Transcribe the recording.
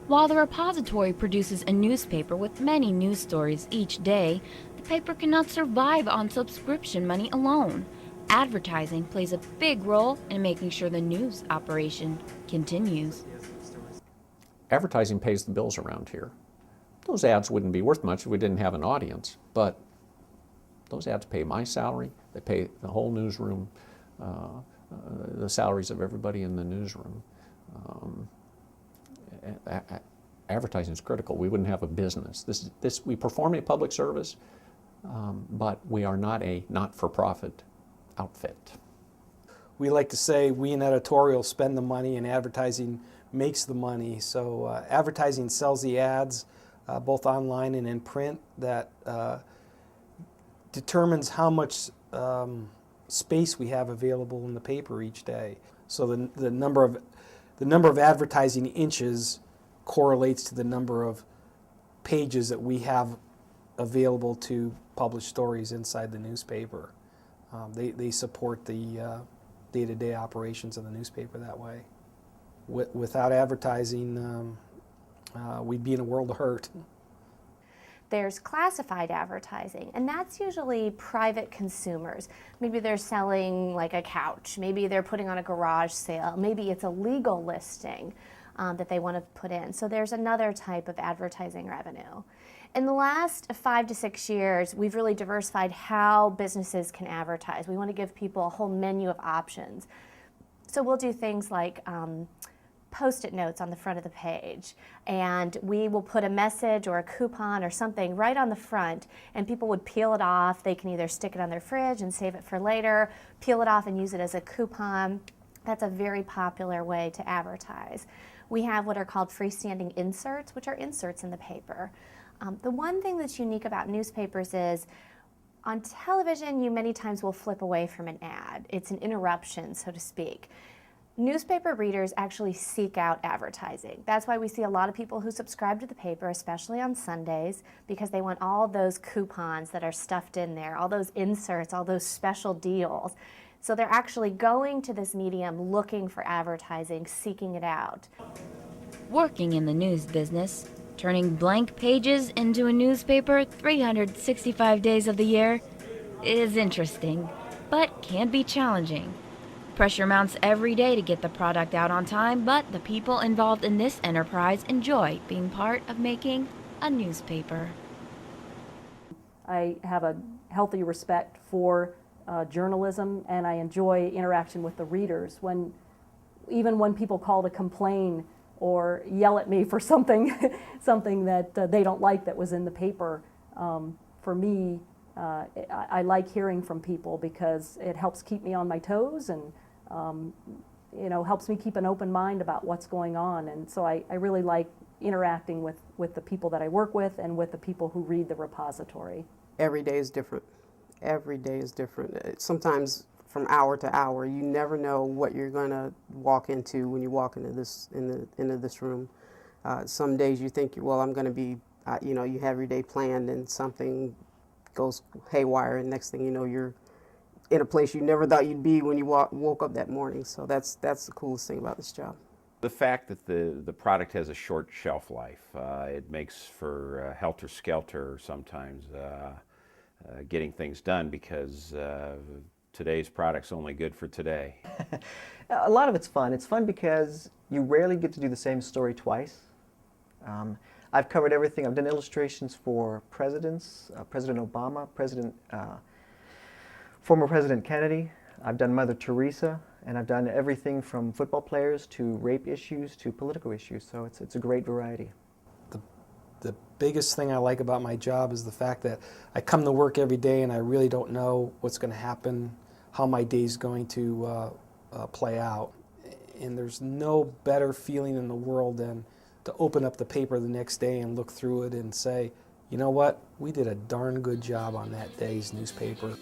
While the repository produces a newspaper with many news stories each day, the paper cannot survive on subscription money alone. Advertising plays a big role in making sure the news operation continues. Advertising pays the bills around here. Those ads wouldn't be worth much if we didn't have an audience, but those ads pay my salary, they pay the whole newsroom, the salaries of everybody in the newsroom. Advertising is critical. We wouldn't have a business. We perform a public service, but we are not a not-for-profit outfit. We like to say we in editorial spend the money and advertising makes the money. So advertising sells the ads, both online and in print, that determines how much space we have available in the paper each day. So the number of advertising inches correlates to the number of pages that we have available to publish stories inside the newspaper. They support the day-to-day operations of the newspaper that way. Without advertising, we'd be in a world of hurt. There's classified advertising, and that's usually private consumers. Maybe they're selling like a couch, maybe they're putting on a garage sale, maybe it's a legal listing that they want to put in. So there's another type of advertising revenue. In the last 5 to 6 years, we've really diversified how businesses can advertise. We want to give people a whole menu of options. So we'll do things like Post-it notes on the front of the page, and we will put a message or a coupon or something right on the front, and people would peel it off. They can either stick it on their fridge and save it for later, peel it off and use it as a coupon. That's a very popular way to advertise. We have what are called freestanding inserts, which are inserts in the paper. The one thing that's unique about newspapers is on television, you many times will flip away from an ad. It's an interruption, so to speak. Newspaper readers actually seek out advertising. That's why we see a lot of people who subscribe to the paper, especially on Sundays, because they want all those coupons that are stuffed in there, all those inserts, all those special deals. So they're actually going to this medium looking for advertising, seeking it out. Working in the news business, turning blank pages into a newspaper 365 days of the year is interesting, but can be challenging. Pressure mounts every day to get the product out on time, but the people involved in this enterprise enjoy being part of making a newspaper. I have a healthy respect for journalism, and I enjoy interaction with the readers. Even when people call to complain or yell at me for something that they don't like that was in the paper, for me, I like hearing from people because it helps keep me on my toes and helps me keep an open mind about what's going on. And so I really like interacting with the people that I work with and with the people who read the repository. Every day is different. Every day is different. Sometimes from hour to hour, you never know what you're going to walk into when you walk into this room. Some days you think, well, I'm going to be, you have your day planned and something goes haywire, and next thing you know, you're in a place you never thought you'd be when you woke up that morning. So that's the coolest thing about this job. The fact that the product has a short shelf life, it makes for helter-skelter sometimes getting things done, because today's product's only good for today. A lot of it's fun. It's fun because you rarely get to do the same story twice. I've covered everything. I've done illustrations for presidents, President Obama, former President Kennedy. I've done Mother Teresa, and I've done everything from football players to rape issues to political issues. So it's a great variety. The biggest thing I like about my job is the fact that I come to work every day and I really don't know what's going to happen, how my day's going to play out. And there's no better feeling in the world than to open up the paper the next day and look through it and say, you know what, we did a darn good job on that day's newspaper.